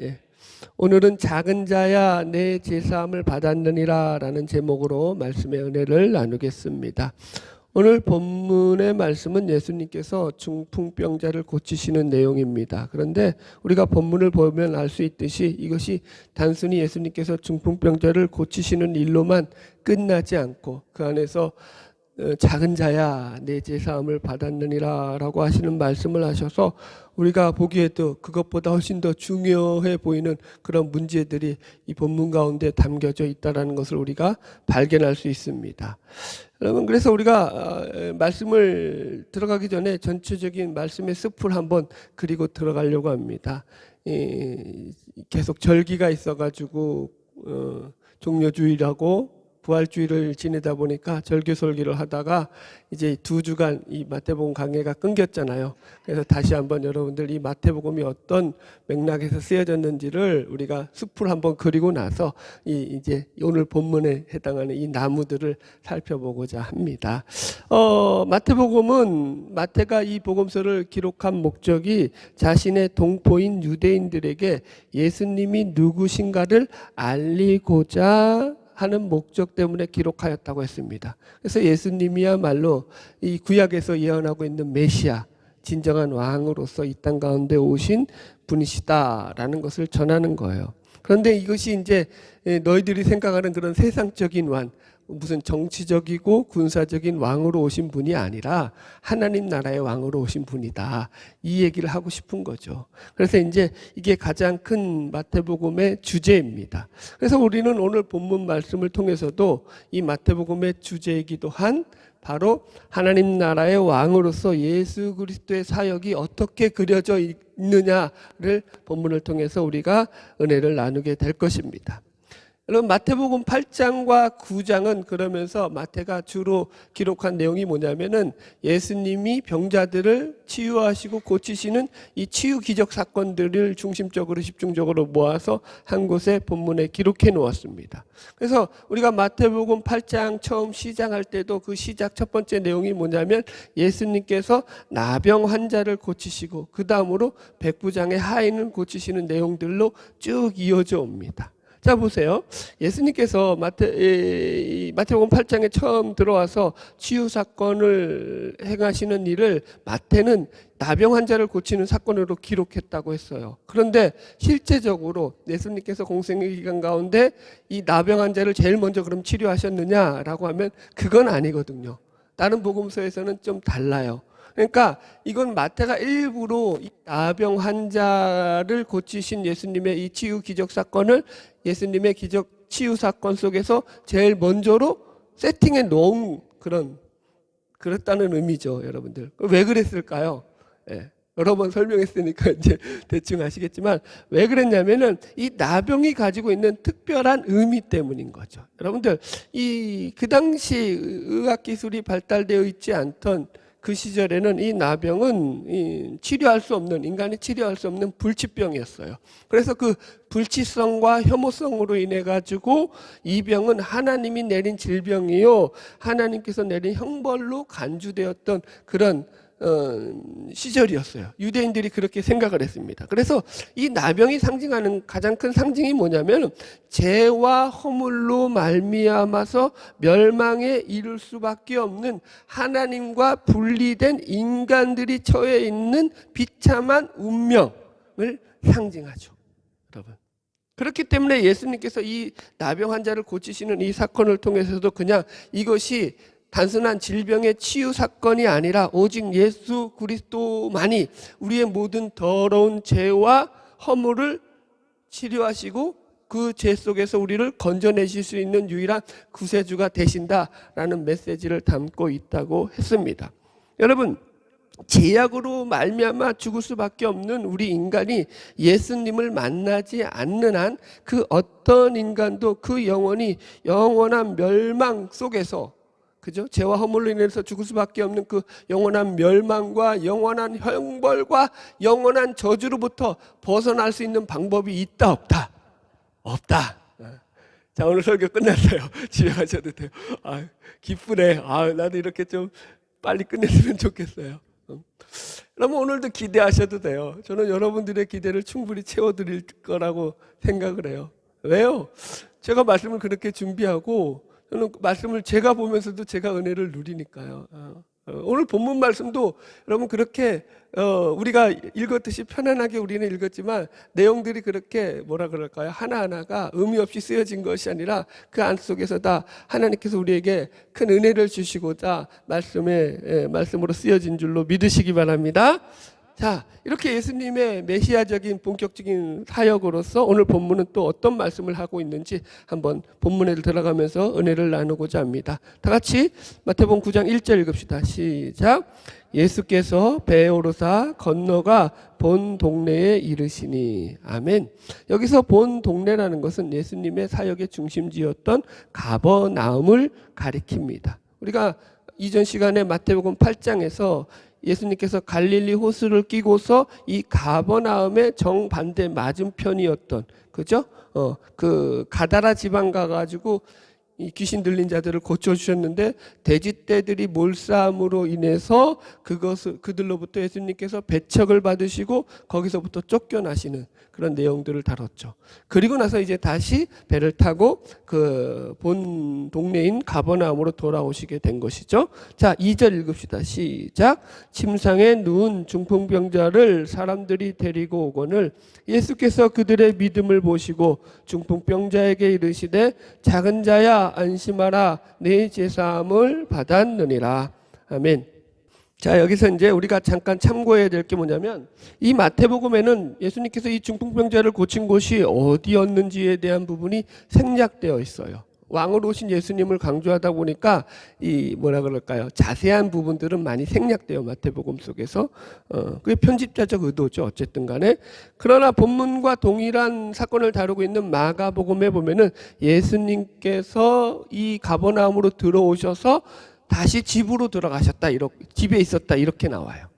예. 오늘은 작은 자야 내 제사함을 받았느니라 라는 제목으로 말씀의 은혜를 나누겠습니다. 오늘 본문의 말씀은 예수님께서 중풍병자를 고치시는 내용입니다. 그런데 우리가 본문을 보면 알 수 있듯이 이것이 단순히 예수님께서 중풍병자를 고치시는 일로만 끝나지 않고 그 안에서 작은 자야 내 제사함을 받았느니라 라고 하시는 말씀을 하셔서 우리가 보기에도 그것보다 훨씬 더 중요해 보이는 그런 문제들이 이 본문 가운데 담겨져 있다는 것을 우리가 발견할 수 있습니다. 여러분, 그래서 우리가 말씀을 들어가기 전에 전체적인 말씀의 숲을 한번 그리고 들어가려고 합니다. 계속 절기가 있어가지고 종려주일하고 부활주일을 지내다 보니까 절규설교를 하다가 이제 2주간 이 마태복음 강해가 끊겼잖아요. 그래서 다시 한번 여러분들 이 마태복음이 어떤 맥락에서 쓰여졌는지를 우리가 숲을 한번 그리고 나서 이제 오늘 본문에 해당하는 이 나무들을 살펴보고자 합니다. 마태복음은 마태가 이 복음서를 기록한 목적이 자신의 동포인 유대인들에게 예수님이 누구신가를 알리고자 하는 목적 때문에 기록하였다고 했습니다. 그래서 예수님이야말로 이 구약에서 예언하고 있는 메시아, 진정한 왕으로서 이 땅 가운데 오신 분이시다라는 것을 전하는 거예요. 그런데 이것이 이제 너희들이 생각하는 그런 세상적인 왕, 무슨 정치적이고 군사적인 왕으로 오신 분이 아니라 하나님 나라의 왕으로 오신 분이다. 이 얘기를 하고 싶은 거죠. 그래서 이제 이게 가장 큰 마태복음의 주제입니다. 그래서 우리는 오늘 본문 말씀을 통해서도 이 마태복음의 주제이기도 한 바로 하나님 나라의 왕으로서 예수 그리스도의 사역이 어떻게 그려져 있느냐를 본문을 통해서 우리가 은혜를 나누게 될 것입니다. 여러분, 마태복음 8장과 9장은 그러면서 마태가 주로 기록한 내용이 뭐냐면은 예수님이 병자들을 치유하시고 고치시는 이 치유 기적 사건들을 중심적으로 집중적으로 모아서 한 곳에 본문에 기록해 놓았습니다. 그래서 우리가 마태복음 8장 처음 시작할 때도 그 시작 첫 번째 내용이 뭐냐면 예수님께서 나병 환자를 고치시고 그 다음으로 백부장의 하인을 고치시는 내용들로 쭉 이어져 옵니다. 자, 보세요. 예수님께서 마태복음 8장에 처음 들어와서 치유 사건을 행하시는 일을 마태는 나병 환자를 고치는 사건으로 기록했다고 했어요. 그런데 실제적으로 예수님께서 공생의 기간 가운데 이 나병 환자를 제일 먼저 그럼 치료하셨느냐라고 하면 그건 아니거든요. 다른 복음서에서는 좀 달라요. 그러니까 이건 마태가 일부러 이 나병 환자를 고치신 예수님의 이 치유 기적 사건을 예수님의 기적 치유 사건 속에서 제일 먼저로 세팅해 놓은 그렇다는 의미죠, 여러분들. 왜 그랬을까요? 예, 여러 번 설명했으니까 이제 대충 아시겠지만 왜 그랬냐면은 이 나병이 가지고 있는 특별한 의미 때문인 거죠. 여러분들 그 당시 의학 기술이 발달되어 있지 않던 그 시절에는 이 나병은 치료할 수 없는, 인간이 치료할 수 없는 불치병이었어요. 그래서 그 불치성과 혐오성으로 인해 가지고 이 병은 하나님이 내린 질병이요, 하나님께서 내린 형벌로 간주되었던 그런 시절이었어요. 유대인들이 그렇게 생각을 했습니다. 그래서 이 나병이 상징하는 가장 큰 상징이 뭐냐면 죄와 허물로 말미암아서 멸망에 이를 수밖에 없는 하나님과 분리된 인간들이 처해 있는 비참한 운명을 상징하죠, 여러분. 그렇기 때문에 예수님께서 이 나병 환자를 고치시는 이 사건을 통해서도 그냥 이것이 단순한 질병의 치유 사건이 아니라 오직 예수 그리스도만이 우리의 모든 더러운 죄와 허물을 치료하시고 그 죄 속에서 우리를 건져내실 수 있는 유일한 구세주가 되신다라는 메시지를 담고 있다고 했습니다. 여러분, 제약으로 말미암아 죽을 수밖에 없는 우리 인간이 예수님을 만나지 않는 한 그 어떤 인간도 그 영혼이 영원한 멸망 속에서, 그죠? 죄와 허물로 인해서 죽을 수밖에 없는 그 영원한 멸망과 영원한 형벌과 영원한 저주로부터 벗어날 수 있는 방법이 있다, 없다? 없다. 자, 오늘 설교 끝났어요. 집에 가셔도 돼요. 기쁘네. 나도 이렇게 좀 빨리 끝냈으면 좋겠어요. 그러면 오늘도 기대하셔도 돼요. 저는 여러분들의 기대를 충분히 채워드릴 거라고 생각을 해요. 왜요? 제가 말씀을 그렇게 준비하고 저는 말씀을 제가 보면서도 제가 은혜를 누리니까요. 오늘 본문 말씀도 여러분 그렇게 우리가 읽었듯이 편안하게 우리는 읽었지만 내용들이 그렇게 뭐라 그럴까요? 하나하나가 의미 없이 쓰여진 것이 아니라 그 안 속에서 다 하나님께서 우리에게 큰 은혜를 주시고자 말씀으로 쓰여진 줄로 믿으시기 바랍니다. 자, 이렇게 예수님의 메시아적인 본격적인 사역으로서 오늘 본문은 또 어떤 말씀을 하고 있는지 한번 본문에 들어가면서 은혜를 나누고자 합니다. 다 같이 마태복음 9장 1절 읽읍시다. 시작. 예수께서 배에 오르사 건너가 본 동네에 이르시니. 아멘. 여기서 본 동네라는 것은 예수님의 사역의 중심지였던 가버나움을 가리킵니다. 우리가 이전 시간에 마태복음 8장에서 예수님께서 갈릴리 호수를 끼고서 이 가버나움의 정반대 맞은편이었던, 그죠? 그 가다라 지방 가가지고 이 귀신 들린 자들을 고쳐주셨는데 돼지떼들이 몰싸움으로 인해서 그들로부터 예수님께서 배척을 받으시고 거기서부터 쫓겨나시는 그런 내용들을 다뤘죠. 그리고 나서 이제 다시 배를 타고 그 본 동네인 가버나움으로 돌아오시게 된 것이죠. 자, 2절 읽읍시다. 시작. 침상에 누운 중풍병자를 사람들이 데리고 오거늘 예수께서 그들의 믿음을 보시고 중풍병자에게 이르시되 작은 자야 안심하라 내 제사함을 받았느니라. 아멘. 자, 여기서 이제 우리가 잠깐 참고해야 될 게 뭐냐면 이 마태복음에는 예수님께서 이 중풍병자를 고친 곳이 어디였는지에 대한 부분이 생략되어 있어요. 왕으로 오신 예수님을 강조하다 보니까 이 뭐라 그럴까요? 자세한 부분들은 많이 생략돼요. 마태복음 속에서. 그게 편집자적 의도죠. 어쨌든 간에. 그러나 본문과 동일한 사건을 다루고 있는 마가복음에 보면은 예수님께서 이 가버나움으로 들어오셔서 다시 집으로 들어가셨다. 집에 있었다. 이렇게 나와요.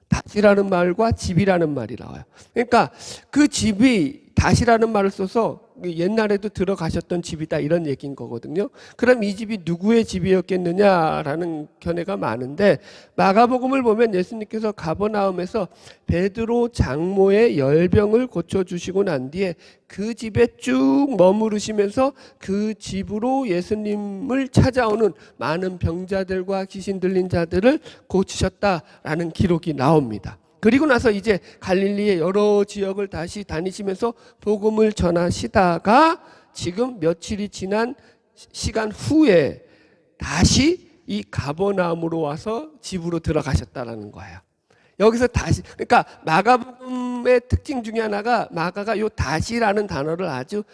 다시라는 말과 집이라는 말이 나와요. 그러니까 그 집이 다시라는 말을 써서 옛날에도 들어가셨던 집이다 이런 얘기인 거거든요. 그럼 이 집이 누구의 집이었겠느냐라는 견해가 많은데 마가복음을 보면 예수님께서 가버나움에서 베드로 장모의 열병을 고쳐주시고 난 뒤에 그 집에 쭉 머무르시면서 그 집으로 예수님을 찾아오는 많은 병자들과 귀신 들린 자들을 고치셨다라는 기록이 나옵니다. 그리고 나서 이제 갈릴리의 여러 지역을 다시 다니시면서 복음을 전하시다가 지금 며칠이 지난 시간 후에 다시 이 가버나움으로 와서 집으로 들어가셨다라는 거예요. 여기서 다시, 그러니까 마가복음의 특징 중에 하나가 마가가 요 다시라는 단어를 아주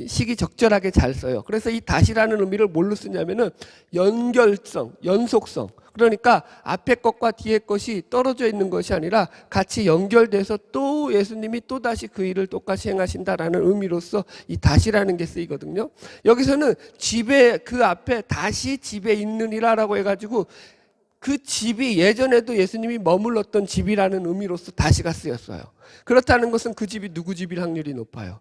시기적절하게 잘 써요. 그래서 이 다시라는 의미를 뭘로 쓰냐면은 연결성, 연속성. 그러니까 앞에 것과 뒤에 것이 떨어져 있는 것이 아니라 같이 연결돼서 또 예수님이 또 다시 그 일을 똑같이 행하신다라는 의미로서 이 다시라는 게 쓰이거든요. 여기서는 집에 그 앞에 다시 집에 있느니라라고 해가지고 그 집이 예전에도 예수님이 머물렀던 집이라는 의미로서 다시가 쓰였어요. 그렇다는 것은 그 집이 누구 집일 확률이 높아요.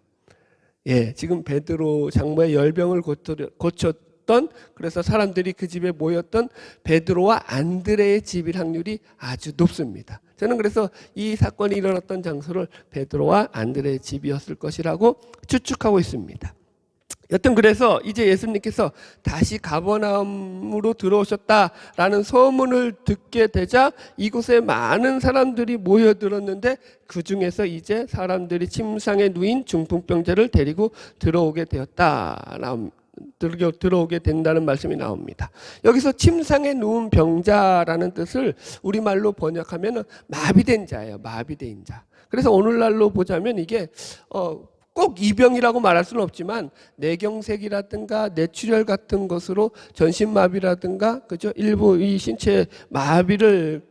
예, 지금 베드로 장모의 열병을 고쳤던 그래서 사람들이 그 집에 모였던 베드로와 안드레의 집일 확률이 아주 높습니다. 저는 그래서 이 사건이 일어났던 장소를 베드로와 안드레의 집이었을 것이라고 추측하고 있습니다. 여튼 그래서 이제 예수님께서 다시 가버나움으로 들어오셨다라는 소문을 듣게 되자 이곳에 많은 사람들이 모여들었는데 그 중에서 이제 사람들이 침상에 누인 중풍병자를 데리고 들어오게 된다는 말씀이 나옵니다. 여기서 침상에 누운 병자라는 뜻을 우리말로 번역하면 마비된 자예요. 마비된 자. 그래서 오늘날로 보자면 이게 꼭 이병이라고 말할 수는 없지만 뇌경색이라든가 뇌출혈 같은 것으로 전신마비라든가 그죠? 일부 이 신체 마비를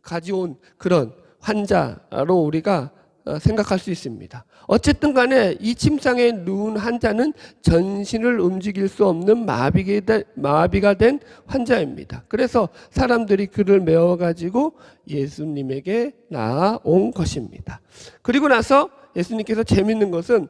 가져온 그런 환자로 우리가 생각할 수 있습니다. 어쨌든 간에 이 침상에 누운 환자는 전신을 움직일 수 없는 마비가 된 환자입니다. 그래서 사람들이 그를 메워가지고 예수님에게 나아온 것입니다. 그리고 나서 예수님께서 재밌는 것은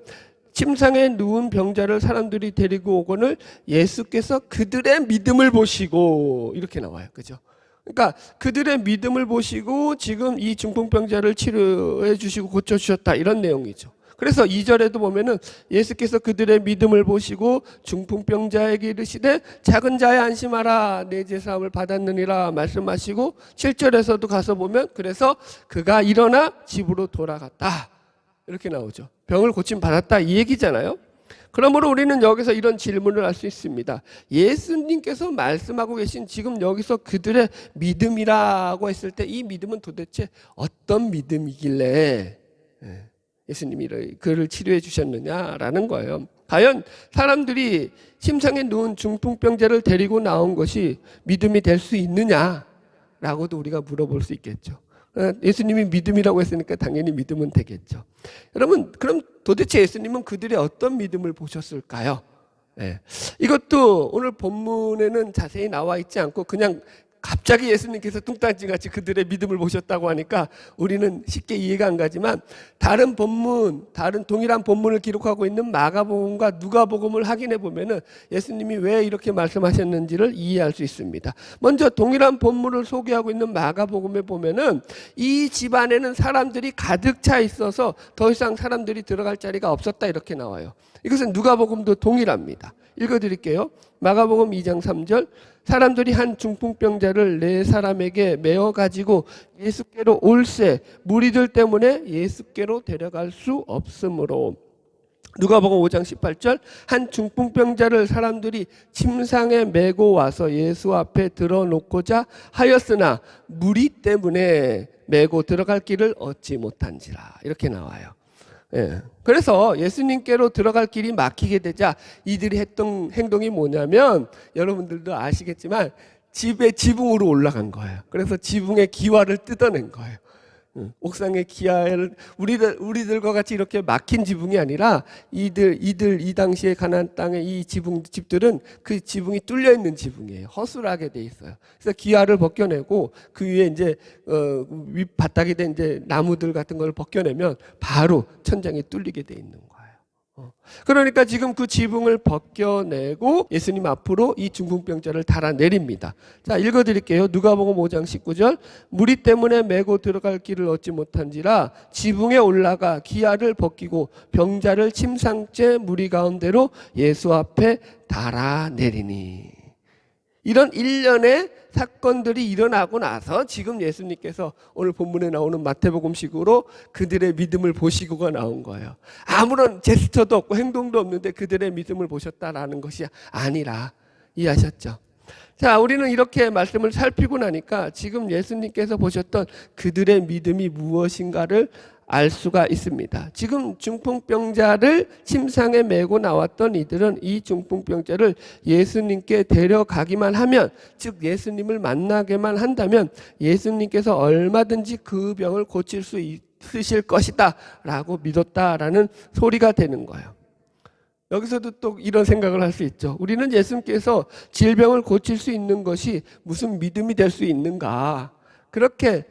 침상에 누운 병자를 사람들이 데리고 오거늘 예수께서 그들의 믿음을 보시고 이렇게 나와요. 그죠? 그러니까 그들의 믿음을 보시고 지금 이 중풍병자를 치료해 주시고 고쳐주셨다, 이런 내용이죠. 그래서 2절에도 보면은 예수께서 그들의 믿음을 보시고 중풍병자에게 이르시되 작은 자야 안심하라, 내 제사함을 받았느니라 말씀하시고, 7절에서도 가서 보면 그래서 그가 일어나 집으로 돌아갔다, 이렇게 나오죠. 병을 고침 받았다, 이 얘기잖아요. 그러므로 우리는 여기서 이런 질문을 할 수 있습니다. 예수님께서 말씀하고 계신 지금 여기서 그들의 믿음이라고 했을 때 이 믿음은 도대체 어떤 믿음이길래 예수님이 그를 치료해 주셨느냐라는 거예요. 과연 사람들이 심상에 누운 중풍병자를 데리고 나온 것이 믿음이 될 수 있느냐라고도 우리가 물어볼 수 있겠죠. 예수님이 믿음이라고 했으니까 당연히 믿으면 되겠죠. 여러분, 그럼 도대체 예수님은 그들의 어떤 믿음을 보셨을까요? 이것도 오늘 본문에는 자세히 나와 있지 않고 그냥 갑자기 예수님께서 뚱딴지같이 그들의 믿음을 보셨다고 하니까 우리는 쉽게 이해가 안 가지만, 다른 본문, 다른 동일한 본문을 기록하고 있는 마가복음과 누가복음을 확인해 보면은 예수님이 왜 이렇게 말씀하셨는지를 이해할 수 있습니다. 먼저 동일한 본문을 소개하고 있는 마가복음에 보면은 이 집안에는 사람들이 가득 차 있어서 더 이상 사람들이 들어갈 자리가 없었다, 이렇게 나와요. 이것은 누가복음도 동일합니다. 읽어드릴게요. 마가복음 2장 3절, 사람들이 한 중풍병자를 4사람에게 메어 가지고 예수께로 올세 무리들 때문에 예수께로 데려갈 수 없으므로. 누가복음 5장 18절, 한 중풍병자를 사람들이 침상에 메고 와서 예수 앞에 들어놓고자 하였으나 무리 때문에 메고 들어갈 길을 얻지 못한지라, 이렇게 나와요. 그래서 예수님께로 들어갈 길이 막히게 되자 이들이 했던 행동이 뭐냐면, 여러분들도 아시겠지만 집에 지붕으로 올라간 거예요. 그래서 지붕의 기와를 뜯어낸 거예요. 옥상의 기와를 우리들과 같이 이렇게 막힌 지붕이 아니라 이 당시에 가나안 땅의 이 집들은 그 지붕이 뚫려 있는 지붕이에요. 허술하게 돼 있어요. 그래서 기와를 벗겨내고 그 위에 이제 윗 바닥에 된 이제 나무들 같은 걸 벗겨내면 바로 천장이 뚫리게 돼 있는 거예요. 그러니까 지금 그 지붕을 벗겨내고 예수님 앞으로 이 중풍병자를 달아내립니다. 자, 읽어드릴게요. 누가복음 5장 19절, 무리 때문에 메고 들어갈 길을 얻지 못한지라 지붕에 올라가 기아를 벗기고 병자를 침상째 무리 가운데로 예수 앞에 달아내리니. 이런 일련의 사건들이 일어나고 나서 지금 예수님께서 오늘 본문에 나오는 마태복음식으로 그들의 믿음을 보시고가 나온 거예요. 아무런 제스처도 없고 행동도 없는데 그들의 믿음을 보셨다라는 것이 아니라, 이해하셨죠? 자, 우리는 이렇게 말씀을 살피고 나니까 지금 예수님께서 보셨던 그들의 믿음이 무엇인가를 알 수가 있습니다. 지금 중풍병자를 침상에 메고 나왔던 이들은 이 중풍병자를 예수님께 데려가기만 하면, 즉 예수님을 만나게만 한다면 예수님께서 얼마든지 그 병을 고칠 수 있으실 것이다 라고 믿었다라는 소리가 되는 거예요. 여기서도 또 이런 생각을 할 수 있죠. 우리는 예수님께서 질병을 고칠 수 있는 것이 무슨 믿음이 될 수 있는가, 그렇게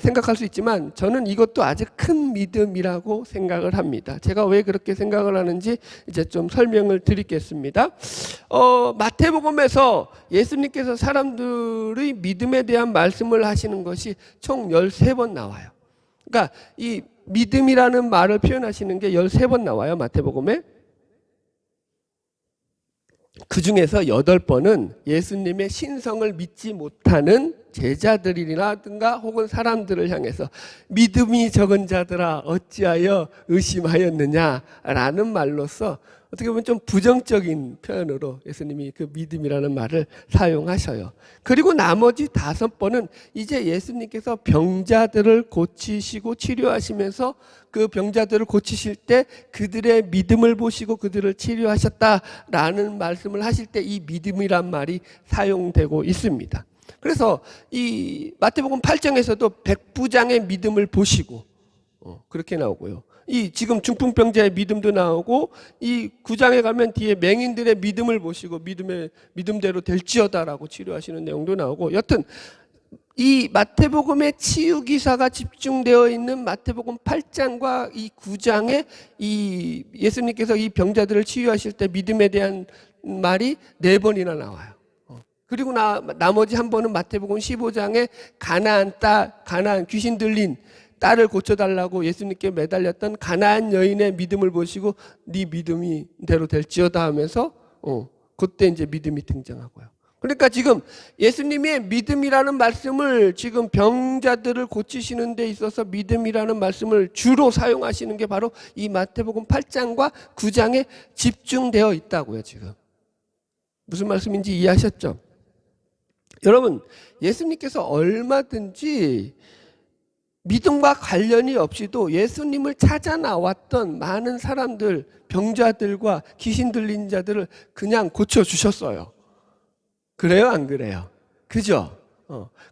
생각할 수 있지만 저는 이것도 아주 큰 믿음이라고 생각을 합니다. 제가 왜 그렇게 생각을 하는지 이제 좀 설명을 드리겠습니다. 마태복음에서 예수님께서 사람들의 믿음에 대한 말씀을 하시는 것이 총 13번 나와요. 그러니까 이 믿음이라는 말을 표현하시는 게 13번 나와요, 마태복음에. 그 중에서 8번은 예수님의 신성을 믿지 못하는 제자들이라든가 혹은 사람들을 향해서 믿음이 적은 자들아 어찌하여 의심하였느냐라는 말로서 어떻게 보면 좀 부정적인 표현으로 예수님이 그 믿음이라는 말을 사용하셔요. 그리고 나머지 5번은 이제 예수님께서 병자들을 고치시고 치료하시면서 그 병자들을 고치실 때 그들의 믿음을 보시고 그들을 치료하셨다라는 말씀을 하실 때 이 믿음이란 말이 사용되고 있습니다. 그래서 이 마태복음 8장에서도 백부장의 믿음을 보시고 그렇게 나오고요. 이 지금 중풍병자의 믿음도 나오고, 이 9장에 가면 뒤에 맹인들의 믿음을 보시고 믿음대로 될지어다라고 치료하시는 내용도 나오고, 여튼 이 마태복음의 치유 기사가 집중되어 있는 마태복음 8장과 이 9장에 이 예수님께서 이 병자들을 치유하실 때 믿음에 대한 말이 4번이나 나와요. 그리고 나머지 한 번은 마태복음 15장에 가나안 귀신 들린 딸을 고쳐달라고 예수님께 매달렸던 가나안 여인의 믿음을 보시고 네 믿음이 대로 될지어다 하면서 그때 이제 믿음이 등장하고요. 그러니까 지금 예수님의 믿음이라는 말씀을 지금 병자들을 고치시는 데 있어서 믿음이라는 말씀을 주로 사용하시는 게 바로 이 마태복음 8장과 9장에 집중되어 있다고요. 지금 무슨 말씀인지 이해하셨죠? 여러분, 예수님께서 얼마든지 믿음과 관련이 없이도 예수님을 찾아 나왔던 많은 사람들, 병자들과 귀신 들린 자들을 그냥 고쳐주셨어요. 그래요? 안 그래요? 그죠?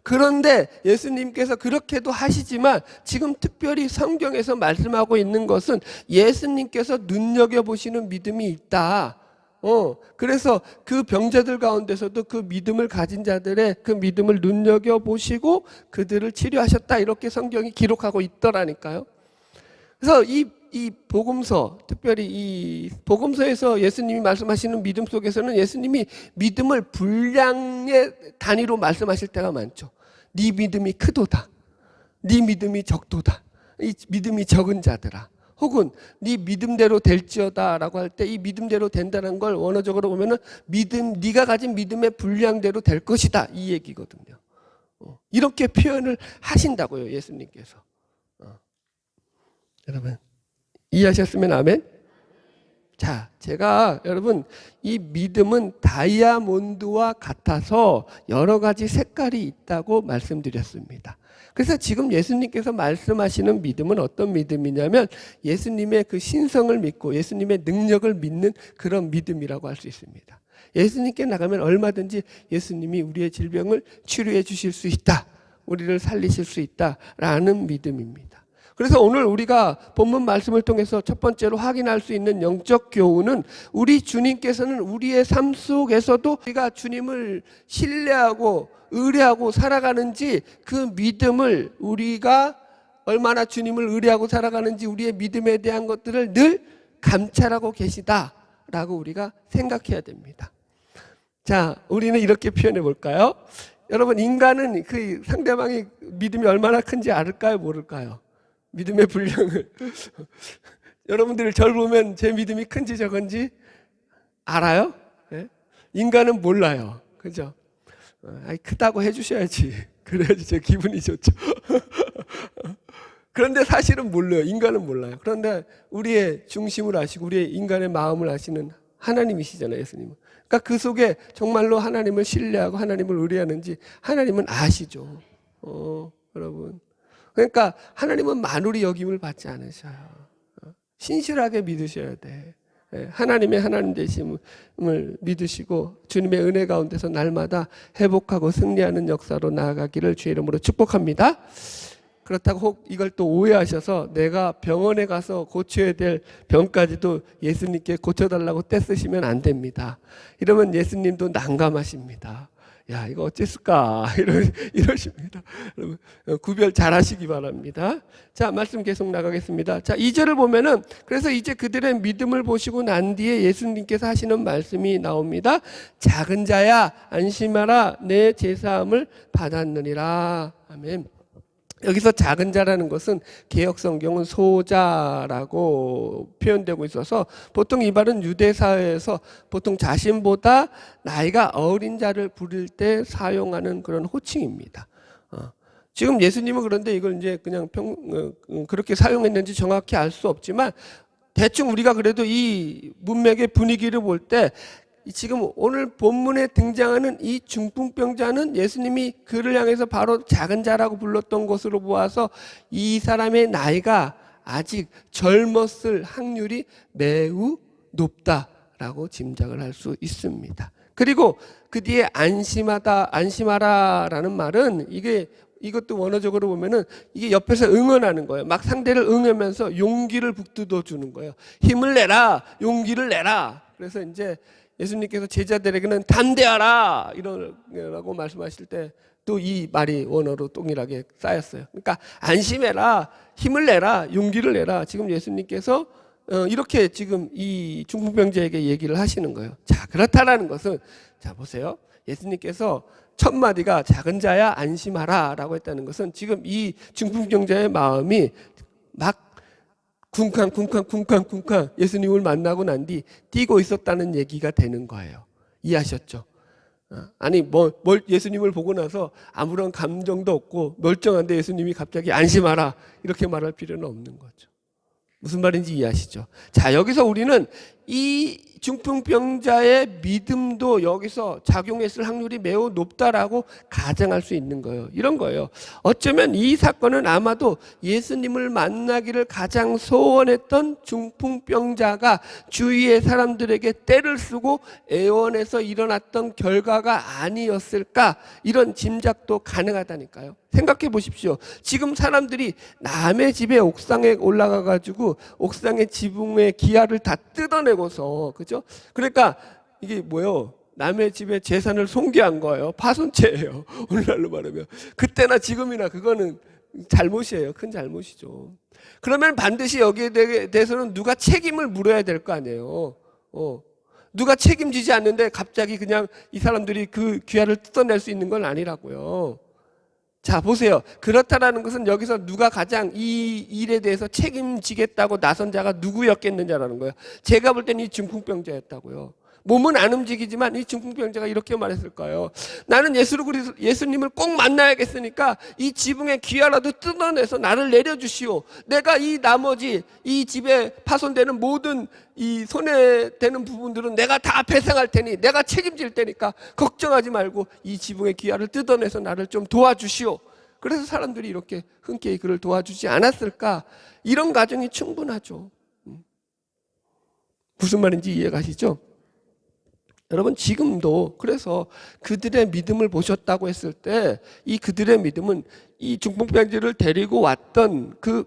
그런데 예수님께서 그렇게도 하시지만 지금 특별히 성경에서 말씀하고 있는 것은 예수님께서 눈여겨보시는 믿음이 있다. 그래서 그 병자들 가운데서도 그 믿음을 가진 자들의 그 믿음을 눈여겨보시고 그들을 치료하셨다. 이렇게 성경이 기록하고 있더라니까요. 그래서 이 복음서, 특별히 이 복음서에서 예수님이 말씀하시는 믿음 속에서는 예수님이 믿음을 분량의 단위로 말씀하실 때가 많죠. 네 믿음이 크도다. 네 믿음이 적도다. 이 믿음이 적은 자들아. 혹은 네 믿음대로 될지어다 라고 할 때 이 믿음대로 된다는 걸 원어적으로 보면은 네가 가진 믿음의 분량대로 될 것이다. 이 얘기거든요. 이렇게 표현을 하신다고요. 예수님께서. 여러분. 이해하셨으면 아멘? 자, 제가 여러분 이 믿음은 다이아몬드와 같아서 여러 가지 색깔이 있다고 말씀드렸습니다. 그래서 지금 예수님께서 말씀하시는 믿음은 어떤 믿음이냐면 예수님의 그 신성을 믿고 예수님의 능력을 믿는 그런 믿음이라고 할 수 있습니다. 예수님께 나가면 얼마든지 예수님이 우리의 질병을 치료해 주실 수 있다. 우리를 살리실 수 있다라는 믿음입니다. 그래서 오늘 우리가 본문 말씀을 통해서 첫 번째로 확인할 수 있는 영적 교훈은 우리 주님께서는 우리의 삶 속에서도 우리가 주님을 신뢰하고 의뢰하고 살아가는지 그 믿음을 우리가 얼마나 주님을 의뢰하고 살아가는지 우리의 믿음에 대한 것들을 늘 감찰하고 계시다라고 우리가 생각해야 됩니다. 자, 우리는 이렇게 표현해 볼까요? 여러분, 인간은 그 상대방이 믿음이 얼마나 큰지 알까요? 모를까요? 믿음의 분량을 여러분들이 저를 보면 제 믿음이 큰지 적은지 알아요? 네? 인간은 몰라요. 그죠? 크다고 해주셔야지. 그래야지 제 기분이 좋죠. 그런데 사실은 몰라요. 인간은 몰라요. 그런데 우리의 중심을 아시고 우리의 인간의 마음을 아시는 하나님이시잖아요. 예수님은. 그러니까 그 속에 정말로 하나님을 신뢰하고 하나님을 의뢰하는지 하나님은 아시죠. 여러분. 그러니까 하나님은 만우리 여김을 받지 않으셔요. 신실하게 믿으셔야 돼. 하나님의 하나님 되심을 믿으시고 주님의 은혜 가운데서 날마다 회복하고 승리하는 역사로 나아가기를 주의 이름으로 축복합니다. 그렇다고 혹 이걸 또 오해하셔서 내가 병원에 가서 고쳐야 될 병까지도 예수님께 고쳐달라고 떼쓰시면 안 됩니다. 이러면 예수님도 난감하십니다. 야, 이거 어쨌을까? 이러십니다. 여러분, 구별 잘 하시기 바랍니다. 자, 말씀 계속 나가겠습니다. 자, 2절을 보면은, 그래서 이제 그들의 믿음을 보시고 난 뒤에 예수님께서 하시는 말씀이 나옵니다. 작은 자야, 안심하라. 내 제사함을 받았느니라. 아멘. 여기서 작은 자라는 것은 개역 성경은 소자라고 표현되고 있어서 보통 이 말은 유대 사회에서 보통 자신보다 나이가 어린 자를 부를 때 사용하는 그런 호칭입니다. 지금 예수님은 그런데 이걸 이제 그냥 그렇게 사용했는지 정확히 알 수 없지만 대충 우리가 그래도 이 문맥의 분위기를 볼 때 지금 오늘 본문에 등장하는 이 중풍병자는 예수님이 그를 향해서 바로 작은 자라고 불렀던 것으로 보아서 이 사람의 나이가 아직 젊었을 확률이 매우 높다라고 짐작을 할 수 있습니다. 그리고 그 뒤에 안심하라라는 말은 이것도 원어적으로 보면은 이게 옆에서 응원하는 거예요. 막 상대를 응하면서 용기를 북돋워 주는 거예요. 힘을 내라, 용기를 내라. 그래서 이제 예수님께서 제자들에게는 담대하라 이러라고 말씀하실 때 또 이 말이 원어로 동일하게 쌓였어요. 그러니까 안심해라, 힘을 내라, 용기를 내라. 지금 예수님께서 이렇게 지금 이 중풍병자에게 얘기를 하시는 거예요. 자, 그렇다라는 것은 자 보세요. 예수님께서 첫 마디가 작은 자야 안심하라 라고 했다는 것은 지금 이 중풍병자의 마음이 막 쿵쾅 예수님을 만나고 난 뒤 뛰고 있었다는 얘기가 되는 거예요. 이해하셨죠? 아니 뭘 예수님을 보고 나서 아무런 감정도 없고 멀쩡한데 예수님이 갑자기 안심하라 이렇게 말할 필요는 없는 거죠. 무슨 말인지 이해하시죠? 자, 여기서 우리는 이 중풍병자의 믿음도 여기서 작용했을 확률이 매우 높다라고 가정할 수 있는 거예요. 이런 거예요. 어쩌면 이 사건은 아마도 예수님을 만나기를 가장 소원했던 중풍병자가 주위의 사람들에게 떼를 쓰고 애원해서 일어났던 결과가 아니었을까, 이런 짐작도 가능하다니까요. 생각해 보십시오. 지금 사람들이 남의 집에 옥상에 올라가 가지고 옥상의 지붕의 기아를 다 뜯어내고서, 그죠? 그러니까 이게 뭐예요? 남의 집에 재산을 손괴한 거예요. 파손죄예요. 오늘날로 말하면. 그때나 지금이나 그거는 잘못이에요. 큰 잘못이죠. 그러면 반드시 여기에 대해서는 누가 책임을 물어야 될 거 아니에요. 누가 책임지지 않는데 갑자기 그냥 이 사람들이 그 귀하를 뜯어낼 수 있는 건 아니라고요. 자, 보세요. 그렇다라는 것은 여기서 누가 가장 이 일에 대해서 책임지겠다고 나선 자가 누구였겠느냐라는 거예요. 제가 볼 때는 이 중풍병자였다고요. 몸은 안 움직이지만 이 중풍병자가 이렇게 말했을 거예요. 나는 예수님을 꼭 만나야겠으니까 이 지붕의 귀하라도 뜯어내서 나를 내려주시오. 내가 이 나머지 이 집에 파손되는 모든 이 손해되는 부분들은 내가 다 배상할 테니, 내가 책임질 테니까 걱정하지 말고 이 지붕의 귀하를 뜯어내서 나를 좀 도와주시오. 그래서 사람들이 이렇게 흔쾌히 그를 도와주지 않았을까? 이런 가정이 충분하죠. 무슨 말인지 이해가시죠? 여러분, 지금도 그래서 그들의 믿음을 보셨다고 했을 때 이 그들의 믿음은 이 중풍병자를 데리고 왔던 그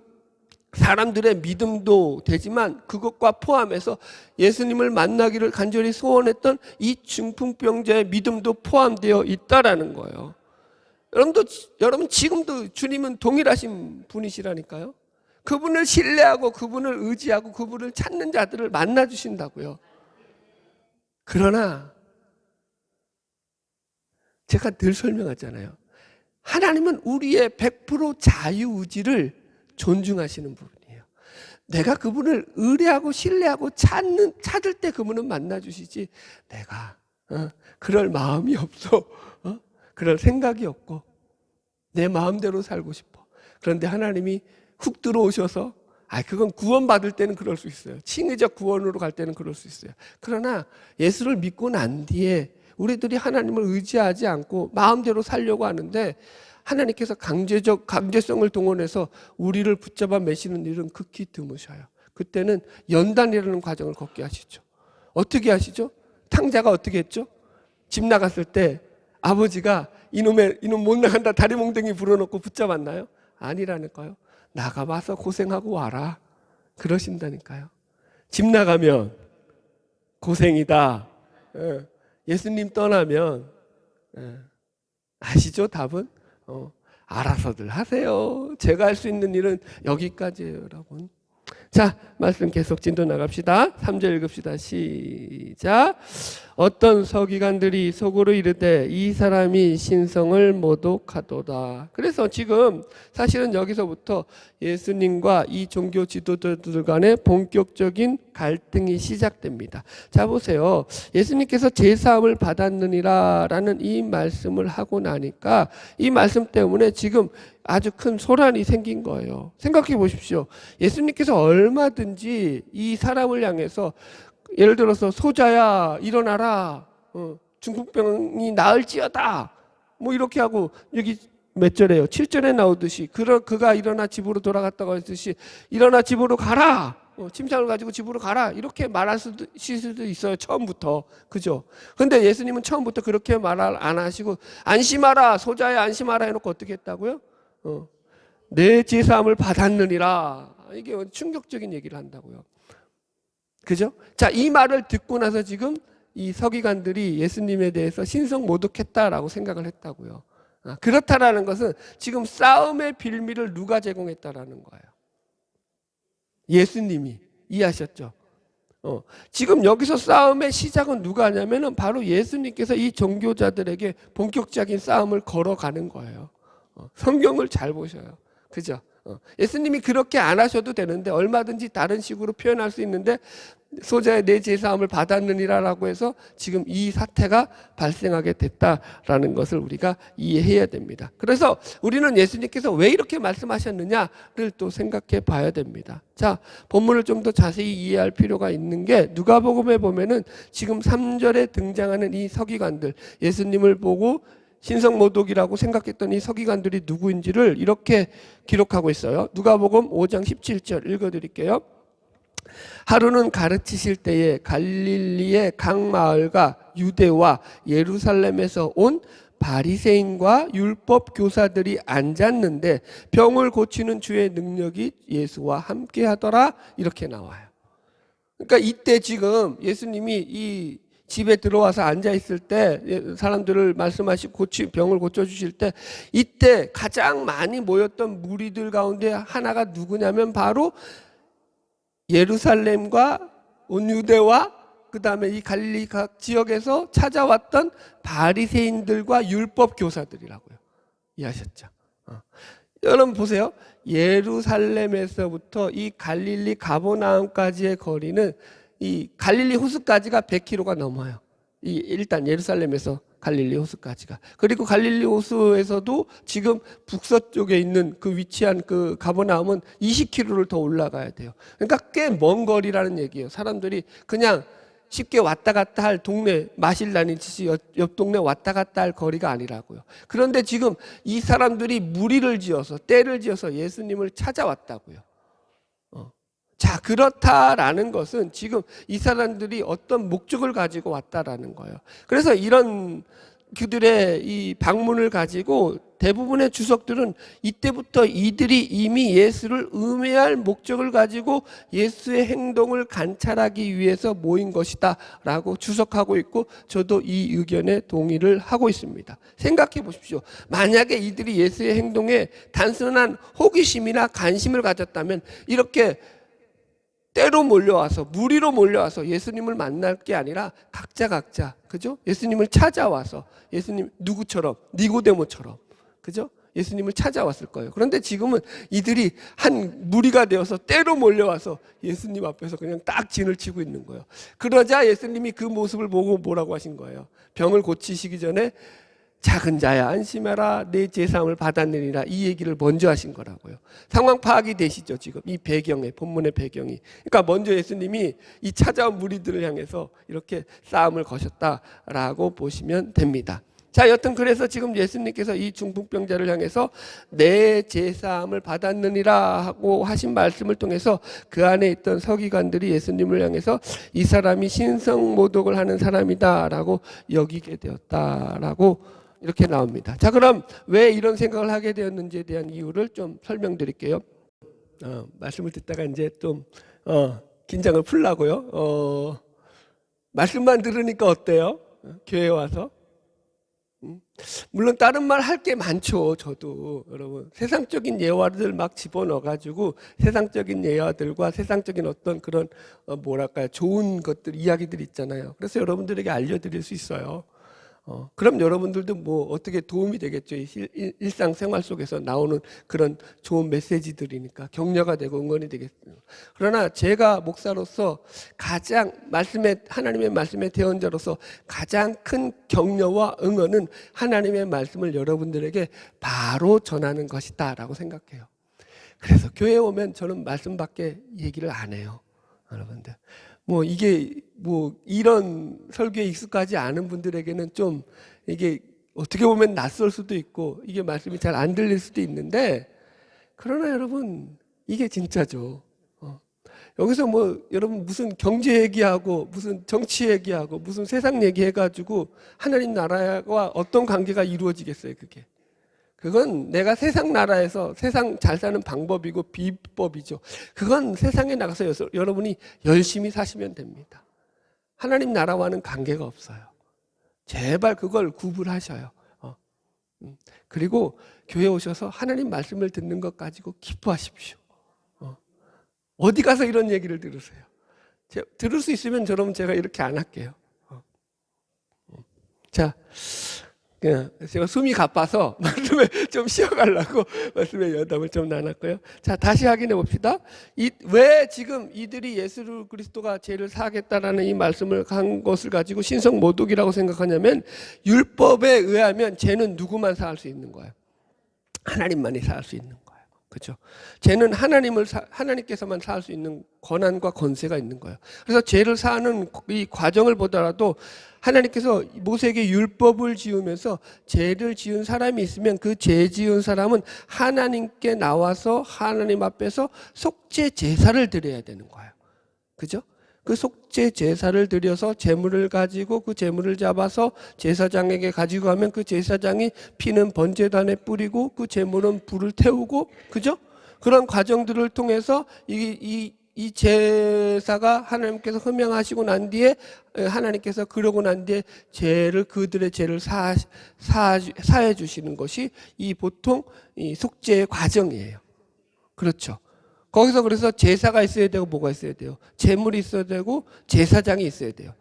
사람들의 믿음도 되지만 그것과 포함해서 예수님을 만나기를 간절히 소원했던 이 중풍병자의 믿음도 포함되어 있다라는 거예요. 여러분 지금도 주님은 동일하신 분이시라니까요. 그분을 신뢰하고 그분을 의지하고 그분을 찾는 자들을 만나 주신다고요. 그러나 제가 늘 설명하잖아요. 하나님은 우리의 100% 자유의지를 존중하시는 부분이에요. 내가 그분을 의뢰하고 신뢰하고 찾을 때 그분은 만나주시지, 내가 그럴 마음이 없어, 그럴 생각이 없고 내 마음대로 살고 싶어. 그런데 하나님이 훅 들어오셔서, 그건 구원받을 때는 그럴 수 있어요. 칭의적 구원으로 갈 때는 그럴 수 있어요. 그러나 예수를 믿고 난 뒤에 우리들이 하나님을 의지하지 않고 마음대로 살려고 하는데 하나님께서 강제성을 동원해서 우리를 붙잡아 매시는 일은 극히 드무셔요. 그때는 연단이라는 과정을 걷게 하시죠. 어떻게 하시죠? 탕자가 어떻게 했죠? 집 나갔을 때 아버지가 이놈 못 나간다 다리 몽둥이 불어넣고 붙잡았나요? 아니라니까요. 나가봐서 고생하고 와라 그러신다니까요. 집 나가면 고생이다. 예수님 떠나면 아시죠? 답은 알아서들 하세요. 제가 할 수 있는 일은 여기까지예요, 여러분. 자, 말씀 계속 진도 나갑시다. 3절 읽읍시다. 시작. 어떤 서기관들이 속으로 이르되 이 사람이 신성을 모독하도다. 그래서 지금 사실은 여기서부터 예수님과 이 종교 지도자들 간의 본격적인 갈등이 시작됩니다. 자, 보세요. 예수님께서 제사함을 받았느니라 라는 이 말씀을 하고 나니까 이 말씀 때문에 지금 아주 큰 소란이 생긴 거예요. 생각해 보십시오. 예수님께서 얼마든지 이 사람을 향해서 예를 들어서 소자야 일어나라, 중풍병이 나을지어다 뭐 이렇게 하고, 여기 몇 절에요? 7절에 나오듯이 그가 일어나 집으로 돌아갔다고 했듯이 일어나 집으로 가라, 침상을 가지고 집으로 가라 이렇게 말할 수도 있어요. 처음부터. 그죠? 근데 예수님은 처음부터 그렇게 말을 안 하시고 안심하라, 소자야 안심하라 해놓고 어떻게 했다고요? 내 제사함을 받았느니라. 이게 충격적인 얘기를 한다고요. 그죠? 자, 이 말을 듣고 나서 지금 이 서기관들이 예수님에 대해서 신성 모독했다라고 생각을 했다고요. 그렇다라는 것은 지금 싸움의 빌미를 누가 제공했다라는 거예요? 예수님이. 이해하셨죠? 지금 여기서 싸움의 시작은 누가 하냐면은 바로 예수님께서 이 종교자들에게 본격적인 싸움을 걸어가는 거예요. 성경을 잘 보셔요. 그죠? 예수님이 그렇게 안 하셔도 되는데 얼마든지 다른 식으로 표현할 수 있는데 소자의 내 제사함을 받았느니라라고 해서 지금 이 사태가 발생하게 됐다라는 것을 우리가 이해해야 됩니다. 그래서 우리는 예수님께서 왜 이렇게 말씀하셨느냐를 또 생각해 봐야 됩니다. 자, 본문을 좀 더 자세히 이해할 필요가 있는 게 누가복음에 보면은 지금 3절에 등장하는 이 서기관들, 예수님을 보고 신성모독이라고 생각했던 이 서기관들이 누구인지를 이렇게 기록하고 있어요. 누가복음 5장 17절 읽어드릴게요. 하루는 가르치실 때에 갈릴리의 각 마을과 유대와 예루살렘에서 온 바리새인과 율법 교사들이 앉았는데 병을 고치는 주의 능력이 예수와 함께 하더라, 이렇게 나와요. 그러니까 이때 지금 예수님이 이 집에 들어와서 앉아 있을 때 사람들을 말씀하시고 병을 고쳐주실 때 이때 가장 많이 모였던 무리들 가운데 하나가 누구냐면 바로 예루살렘과 온 유대와 그 다음에 이 갈릴리 각 지역에서 찾아왔던 바리새인들과 율법 교사들이라고요. 이해하셨죠? 여러분 보세요. 예루살렘에서부터 이 갈릴리 가버나움까지의 거리는 이 갈릴리 호수까지가 100km가 넘어요. 일단 예루살렘에서 갈릴리 호수까지가. 그리고 갈릴리 호수에서도 지금 북서쪽에 있는 그 위치한 그 가버나움은 20km를 더 올라가야 돼요. 그러니까 꽤 먼 거리라는 얘기예요. 사람들이 그냥 쉽게 왔다 갔다 할 동네, 마실 다니듯이 옆 동네 왔다 갔다 할 거리가 아니라고요. 그런데 지금 이 사람들이 무리를 지어서, 때를 지어서 예수님을 찾아왔다고요. 자, 그렇다라는 것은 지금 이 사람들이 어떤 목적을 가지고 왔다라는 거예요. 그래서 이런 그들의 이 방문을 가지고 대부분의 주석들은 이때부터 이들이 이미 예수를 음해할 목적을 가지고 예수의 행동을 관찰하기 위해서 모인 것이다 라고 주석하고 있고, 저도 이 의견에 동의를 하고 있습니다. 생각해 보십시오. 만약에 이들이 예수의 행동에 단순한 호기심이나 관심을 가졌다면 이렇게 때로 몰려와서, 무리로 몰려와서 예수님을 만날 게 아니라 각자 그죠? 예수님을 찾아와서, 예수님 누구처럼, 니고데모처럼, 그죠? 예수님을 찾아왔을 거예요. 그런데 지금은 이들이 한 무리가 되어서 때로 몰려와서 예수님 앞에서 그냥 딱 진을 치고 있는 거예요. 그러자 예수님이 그 모습을 보고 뭐라고 하신 거예요? 병을 고치시기 전에 작은 자야 안심해라, 내 제사함을 받았느니라, 이 얘기를 먼저 하신 거라고요. 상황 파악이 되시죠? 지금 이 배경에, 본문의 배경이. 그러니까 먼저 예수님이 이 찾아온 무리들을 향해서 이렇게 싸움을 거셨다라고 보시면 됩니다. 자, 여튼 그래서 지금 예수님께서 이 중풍병자를 향해서 내 제사함을 받았느니라 하고 하신 말씀을 통해서 그 안에 있던 서기관들이 예수님을 향해서 이 사람이 신성모독을 하는 사람이다라고 여기게 되었다라고 이렇게 나옵니다. 자, 그럼 왜 이런 생각을 하게 되었는지에 대한 이유를 좀 설명드릴게요. 말씀을 듣다가 이제 좀 긴장을 풀라고요. 말씀만 들으니까 어때요? 교회 와서? 물론 다른 말 할 게 많죠. 저도 여러분 세상적인 예화들 막 집어넣어가지고 세상적인 예화들과 세상적인 어떤 그런 뭐랄까요, 좋은 것들, 이야기들 있잖아요. 그래서 여러분들에게 알려드릴 수 있어요. 그럼 여러분들도 뭐 어떻게 도움이 되겠죠. 일상생활 속에서 나오는 그런 좋은 메시지들이니까 격려가 되고 응원이 되겠죠. 그러나 제가 목사로서 가장 하나님의 말씀의 대언자로서 가장 큰 격려와 응원은 하나님의 말씀을 여러분들에게 바로 전하는 것이다 라고 생각해요. 그래서 교회에 오면 저는 말씀밖에 얘기를 안 해요. 여러분들 뭐 이게 뭐 이런 설교에 익숙하지 않은 분들에게는 좀 이게 어떻게 보면 낯설 수도 있고 이게 말씀이 잘 안 들릴 수도 있는데, 그러나 여러분 이게 진짜죠. 여기서 뭐 여러분 무슨 경제 얘기하고 무슨 정치 얘기하고 무슨 세상 얘기해가지고 하나님 나라와 어떤 관계가 이루어지겠어요? 그건 내가 세상 나라에서 세상 잘 사는 방법이고 비법이죠. 그건 세상에 나가서 여러분이 열심히 사시면 됩니다. 하나님 나라와는 관계가 없어요. 제발 그걸 구분하셔요. 그리고 교회 오셔서 하나님 말씀을 듣는 것 가지고 기뻐하십시오. 어디 가서 이런 얘기를 들으세요? 들을 수 있으면 여러분 제가 이렇게 안 할게요. 자, 그냥 제가 숨이 가빠서 말씀에 좀 쉬어가려고 말씀의 여담을 좀 나눴고요. 자, 다시 확인해 봅시다. 왜 지금 이들이 예수 그리스도가 죄를 사하겠다라는 이 말씀을 한 것을 가지고 신성 모독이라고 생각하냐면, 율법에 의하면 죄는 누구만 사할 수 있는 거예요? 하나님만이 사할 수 있는 거예요. 그렇죠? 죄는 하나님께서만 사할 수 있는 권한과 권세가 있는 거예요. 그래서 죄를 사하는 이 과정을 보더라도 하나님께서 모세에게 율법을 지으면서 죄를 지은 사람이 있으면 그 죄 지은 사람은 하나님께 나와서 하나님 앞에서 속죄 제사를 드려야 되는 거예요. 그죠? 그 속죄 제사를 드려서 제물을 가지고 그 제물을 잡아서 제사장에게 가지고 가면 그 제사장이 피는 번제단에 뿌리고 그 제물은 불을 태우고, 그죠? 그런 과정들을 통해서 이 제사가 하나님께서 흠양하시고 난 뒤에, 하나님께서 그러고 난 뒤에 그들의 죄를 사해 주시는 것이 이 보통 이 속죄의 과정이에요. 그렇죠? 거기서 그래서 제사가 있어야 되고 뭐가 있어야 돼요? 제물이 있어야 되고 제사장이 있어야 돼요.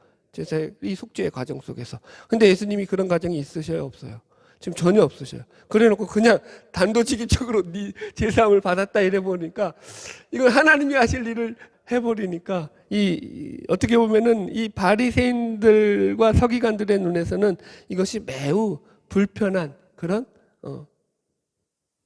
이 속죄의 과정 속에서. 근데 예수님이 그런 과정이 있으셔요, 없어요? 지금 전혀 없으셔요. 그래놓고 그냥 단도직입적으로 네 제사함을 받았다 이래 보니까, 이건 하나님이 하실 일을 해버리니까, 어떻게 보면은 이 바리새인들과 서기관들의 눈에서는 이것이 매우 불편한 그런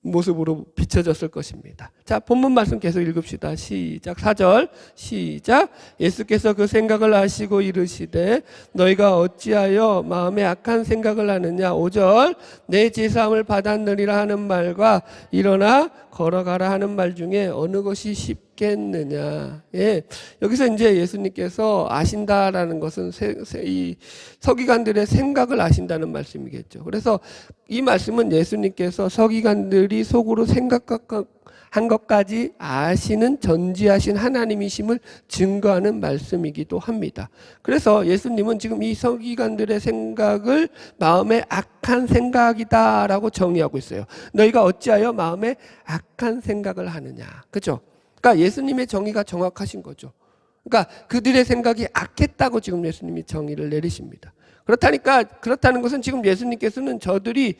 모습으로 비춰졌을 것입니다. 자, 본문 말씀 계속 읽읍시다. 시작. 4절 시작. 예수께서 그 생각을 아시고 이르시되 너희가 어찌하여 마음에 악한 생각을 하느냐. 5절 내 제사함을 받았느니라 하는 말과 일어나 걸어가라 하는 말 중에 어느 것이 쉽겠느냐. 예, 여기서 이제 예수님께서 아신다라는 것은 이 서기관들의 생각을 아신다는 말씀이겠죠. 그래서 이 말씀은 예수님께서 서기관들이 속으로 생각한 것까지 아시는 전지하신 하나님이심을 증거하는 말씀이기도 합니다. 그래서 예수님은 지금 이 서기관들의 생각을 마음에 악한 생각이다라고 정의하고 있어요. 너희가 어찌하여 마음에 악한 생각을 하느냐. 그죠? 그러니까 예수님의 정의가 정확하신 거죠. 그러니까 그들의 생각이 악했다고 지금 예수님이 정의를 내리십니다. 그렇다는 것은 지금 예수님께서는 저들이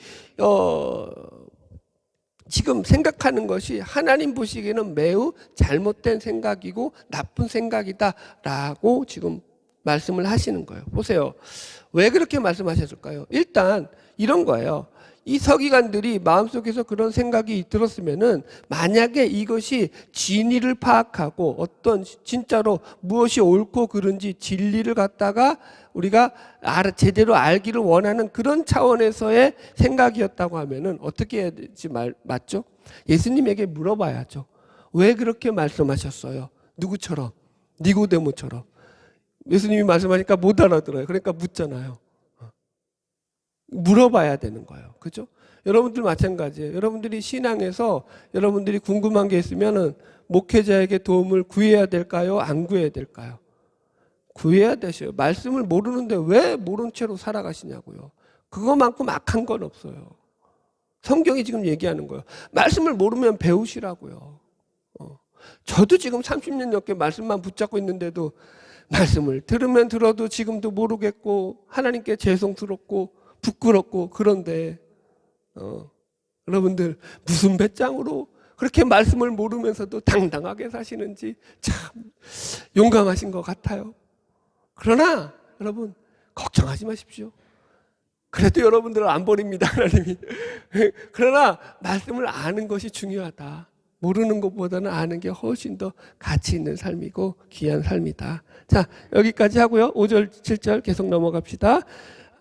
지금 생각하는 것이 하나님 보시기에는 매우 잘못된 생각이고 나쁜 생각이다라고 지금 말씀을 하시는 거예요. 보세요. 왜 그렇게 말씀하셨을까요? 일단 이런 거예요. 이 서기관들이 마음속에서 그런 생각이 들었으면은, 만약에 이것이 진리를 파악하고 어떤 진짜로 무엇이 옳고 그른지 진리를 갖다가 우리가 제대로 알기를 원하는 그런 차원에서의 생각이었다고 하면은 어떻게 해야 될지 맞죠? 예수님에게 물어봐야죠. 왜 그렇게 말씀하셨어요? 누구처럼? 니고데모처럼. 예수님이 말씀하니까 못 알아들어요. 그러니까 묻잖아요. 물어봐야 되는 거예요. 그죠? 여러분들 마찬가지예요. 여러분들이 신앙에서 여러분들이 궁금한 게 있으면은 목회자에게 도움을 구해야 될까요? 안 구해야 될까요? 구해야 되셔요. 말씀을 모르는데 왜 모른 채로 살아가시냐고요. 그거만큼 악한 건 없어요. 성경이 지금 얘기하는 거예요. 말씀을 모르면 배우시라고요. 저도 지금 30년 넘게 말씀만 붙잡고 있는데도 말씀을 들으면 들어도 지금도 모르겠고 하나님께 죄송스럽고 부끄럽고, 그런데 여러분들 무슨 배짱으로 그렇게 말씀을 모르면서도 당당하게 사시는지 참 용감하신 것 같아요. 그러나 여러분 걱정하지 마십시오. 그래도 여러분들을 안 버립니다, 하나님이. 그러나 말씀을 아는 것이 중요하다. 모르는 것보다는 아는 게 훨씬 더 가치 있는 삶이고 귀한 삶이다. 자, 여기까지 하고요. 5절 7절 계속 넘어갑시다.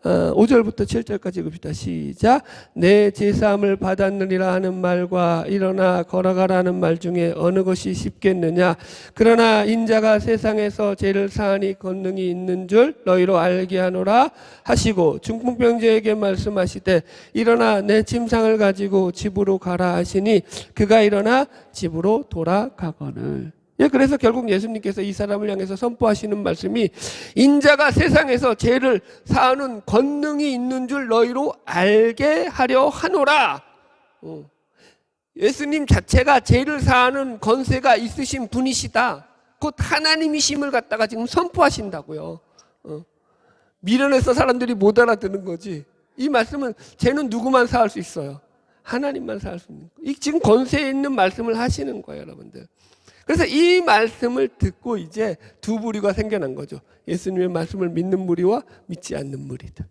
5절부터 7절까지 읽읍시다. 시작. 내 제사함을 받았느니라 하는 말과 일어나 걸어가라는 말 중에 어느 것이 쉽겠느냐. 그러나 인자가 세상에서 죄를 사하니 권능이 있는 줄 너희로 알게 하노라 하시고, 중풍병자에게 말씀하시되 일어나 내 침상을 가지고 집으로 가라 하시니 그가 일어나 집으로 돌아가거늘. 예, 그래서 결국 예수님께서 이 사람을 향해서 선포하시는 말씀이, 인자가 세상에서 죄를 사하는 권능이 있는 줄 너희로 알게 하려 하노라. 예수님 자체가 죄를 사하는 권세가 있으신 분이시다. 곧 하나님이심을 갖다가 지금 선포하신다고요. 미련해서 사람들이 못 알아듣는 거지. 이 말씀은 쟤는 누구만 사할 수 있어요? 하나님만 사할 수 있는 거예요. 지금 권세 있는 말씀을 하시는 거예요, 여러분들. 그래서 이 말씀을 듣고 이제 두 부류가 생겨난 거죠. 예수님의 말씀을 믿는 무리와 믿지 않는 무리들.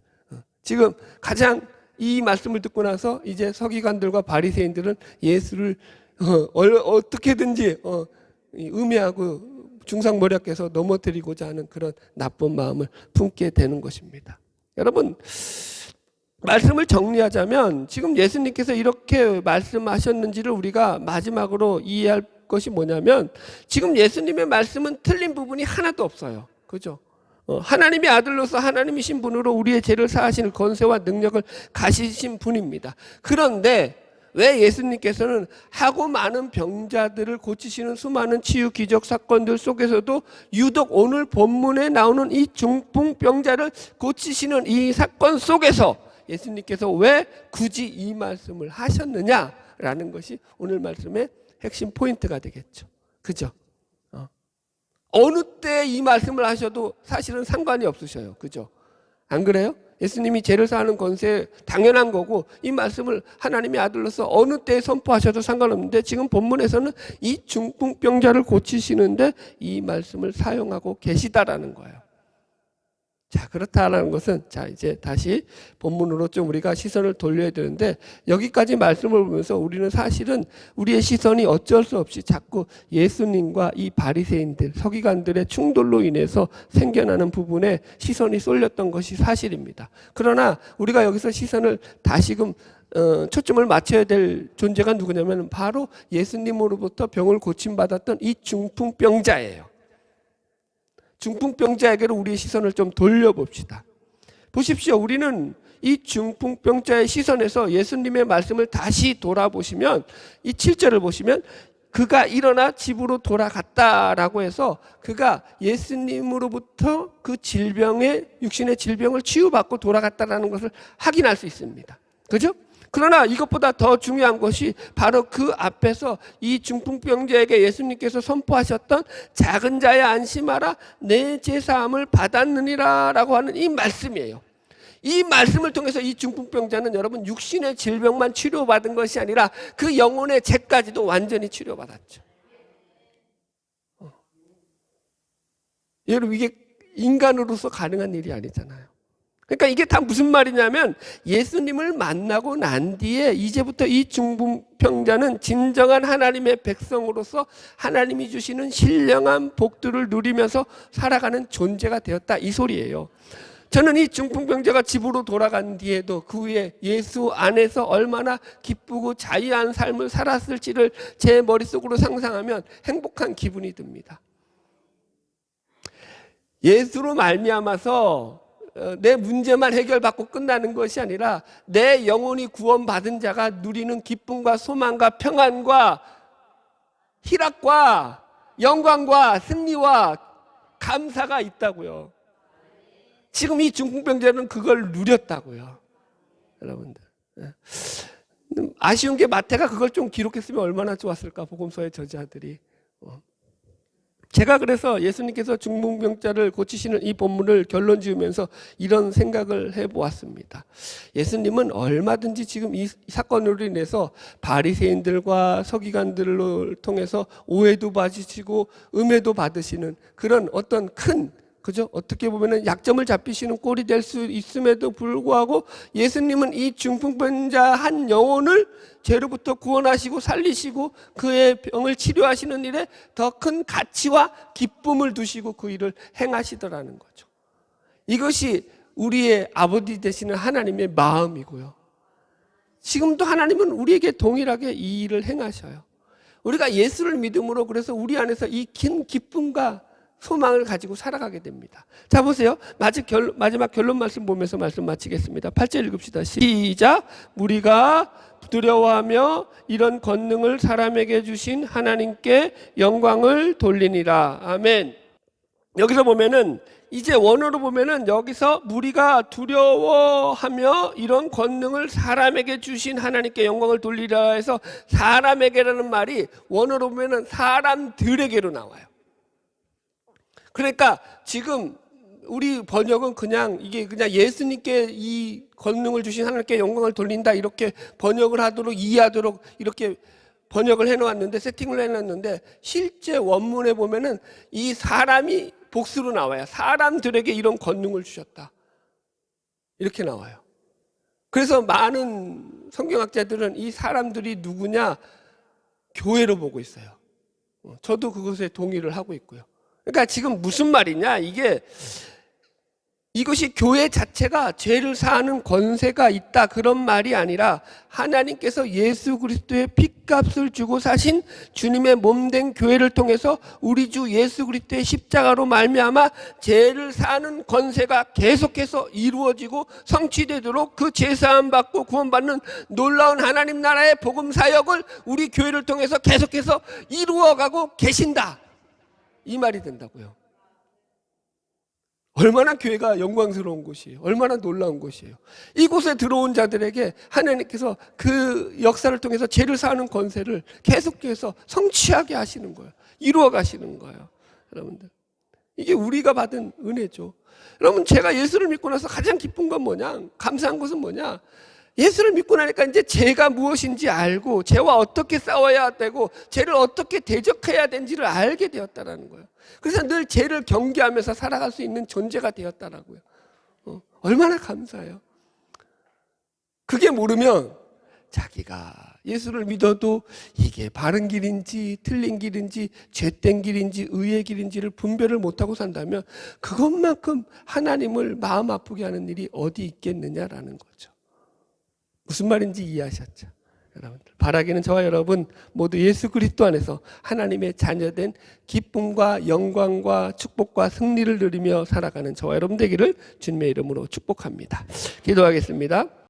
지금 가장 이 말씀을 듣고 나서 이제 서기관들과 바리새인들은 예수를 어떻게든지 음해하고 중상모략해서 넘어뜨리고자 하는 그런 나쁜 마음을 품게 되는 것입니다. 여러분, 말씀을 정리하자면 지금 예수님께서 이렇게 말씀하셨는지를 우리가 마지막으로 이해할 것이 뭐냐면, 지금 예수님의 말씀은 틀린 부분이 하나도 없어요. 그죠? 하나님의 아들로서 하나님이신 분으로 우리의 죄를 사하시는 권세와 능력을 가지신 분입니다. 그런데 왜 예수님께서는 하고 많은 병자들을 고치시는 수많은 치유 기적 사건들 속에서도 유독 오늘 본문에 나오는 이 중풍병자를 고치시는 이 사건 속에서 예수님께서 왜 굳이 이 말씀을 하셨느냐라는 것이 오늘 말씀의 핵심 포인트가 되겠죠. 그죠? 어느 때 이 말씀을 하셔도 사실은 상관이 없으셔요. 그죠? 안 그래요? 예수님이 죄를 사하는 권세 당연한 거고, 이 말씀을 하나님의 아들로서 어느 때에 선포하셔도 상관없는데 지금 본문에서는 이 중풍병자를 고치시는데 이 말씀을 사용하고 계시다라는 거예요. 자, 그렇다라는 것은, 자, 이제 다시 본문으로 좀 우리가 시선을 돌려야 되는데, 여기까지 말씀을 보면서 우리는 사실은 우리의 시선이 어쩔 수 없이 자꾸 예수님과 이 바리새인들, 서기관들의 충돌로 인해서 생겨나는 부분에 시선이 쏠렸던 것이 사실입니다. 그러나 우리가 여기서 시선을 다시금 초점을 맞춰야 될 존재가 누구냐면 바로 예수님으로부터 병을 고침받았던 이 중풍병자예요. 중풍병자에게로 우리의 시선을 좀 돌려봅시다. 보십시오. 우리는 이 중풍병자의 시선에서 예수님의 말씀을 다시 돌아보시면, 이 7절을 보시면 그가 일어나 집으로 돌아갔다라고 해서 그가 예수님으로부터 그 질병의, 육신의 질병을 치유받고 돌아갔다라는 것을 확인할 수 있습니다. 그죠? 그러나 이것보다 더 중요한 것이 바로 그 앞에서 이 중풍병자에게 예수님께서 선포하셨던 작은 자야 안심하라 내 죄사함을 받았느니라 라고 하는 이 말씀이에요. 이 말씀을 통해서 이 중풍병자는 여러분 육신의 질병만 치료받은 것이 아니라 그 영혼의 죄까지도 완전히 치료받았죠. 여러분, 이게 인간으로서 가능한 일이 아니잖아요. 그러니까 이게 다 무슨 말이냐면, 예수님을 만나고 난 뒤에 이제부터 이 중풍병자는 진정한 하나님의 백성으로서 하나님이 주시는 신령한 복들을 누리면서 살아가는 존재가 되었다, 이 소리예요. 저는 이 중풍병자가 집으로 돌아간 뒤에도 그 후에 예수 안에서 얼마나 기쁘고 자유한 삶을 살았을지를 제 머릿속으로 상상하면 행복한 기분이 듭니다. 예수로 말미암아서 내 문제만 해결받고 끝나는 것이 아니라 내 영혼이 구원받은 자가 누리는 기쁨과 소망과 평안과 희락과 영광과 승리와 감사가 있다고요. 지금 이 중풍병자는 그걸 누렸다고요. 여러분들, 아쉬운 게 마태가 그걸 좀 기록했으면 얼마나 좋았을까, 복음서의 저자들이. 제가 그래서 예수님께서 중풍병자를 고치시는 이 본문을 결론 지으면서 이런 생각을 해보았습니다. 예수님은 얼마든지 지금 이 사건으로 인해서 바리새인들과 서기관들을 통해서 오해도 받으시고 음해도 받으시는 그런 어떤 큰, 그죠? 어떻게 보면은 약점을 잡히시는 꼴이 될 수 있음에도 불구하고 예수님은 이 중풍병자 한 영혼을 죄로부터 구원하시고 살리시고 그의 병을 치료하시는 일에 더 큰 가치와 기쁨을 두시고 그 일을 행하시더라는 거죠. 이것이 우리의 아버지 되시는 하나님의 마음이고요. 지금도 하나님은 우리에게 동일하게 이 일을 행하셔요. 우리가 예수를 믿음으로 그래서 우리 안에서 이 긴 기쁨과 소망을 가지고 살아가게 됩니다. 자, 보세요. 마지막 결론 말씀 보면서 말씀 마치겠습니다. 8절 읽읍시다. 시작. 무리가 두려워하며 이런 권능을 사람에게 주신 하나님께 영광을 돌리니라. 아멘. 여기서 보면은, 이제 원어로 보면은 여기서 무리가 두려워하며 이런 권능을 사람에게 주신 하나님께 영광을 돌리라 해서 사람에게라는 말이 원어로 보면은 사람들에게로 나와요. 그러니까 지금 우리 번역은 그냥 이게 그냥 예수님께 이 권능을 주신 하나님께 영광을 돌린다 이렇게 번역을 하도록 이해하도록 이렇게 번역을 해놓았는데, 세팅을 해놨는데, 실제 원문에 보면은 이 사람이 복수로 나와요. 사람들에게 이런 권능을 주셨다 이렇게 나와요. 그래서 많은 성경학자들은 이 사람들이 누구냐, 교회로 보고 있어요. 저도 그것에 동의를 하고 있고요. 그러니까 지금 무슨 말이냐, 이것이 교회 자체가 죄를 사하는 권세가 있다 그런 말이 아니라, 하나님께서 예수 그리스도의 핏값을 주고 사신 주님의 몸된 교회를 통해서 우리 주 예수 그리스도의 십자가로 말미암아 죄를 사하는 권세가 계속해서 이루어지고 성취되도록 그 죄사함 받고 구원받는 놀라운 하나님 나라의 복음 사역을 우리 교회를 통해서 계속해서 이루어가고 계신다, 이 말이 된다고요. 얼마나 교회가 영광스러운 곳이에요. 얼마나 놀라운 곳이에요. 이곳에 들어온 자들에게 하나님께서 그 역사를 통해서 죄를 사하는 권세를 계속해서 성취하게 하시는 거예요. 이루어 가시는 거예요. 여러분들, 이게 우리가 받은 은혜죠. 여러분, 제가 예수를 믿고 나서 가장 기쁜 건 뭐냐, 감사한 것은 뭐냐, 예수를 믿고 나니까 이제 죄가 무엇인지 알고 죄와 어떻게 싸워야 되고 죄를 어떻게 대적해야 되는지를 알게 되었다는 거예요. 그래서 늘 죄를 경계하면서 살아갈 수 있는 존재가 되었다라고요. 얼마나 감사해요. 그게 모르면 자기가 예수를 믿어도 이게 바른 길인지 틀린 길인지 죄된 길인지 의의 길인지를 분별을 못하고 산다면 그것만큼 하나님을 마음 아프게 하는 일이 어디 있겠느냐라는 거죠. 무슨 말인지 이해하셨죠? 여러분들, 바라기는 저와 여러분 모두 예수 그리스도 안에서 하나님의 자녀된 기쁨과 영광과 축복과 승리를 누리며 살아가는 저와 여러분 되기를 주님의 이름으로 축복합니다. 기도하겠습니다.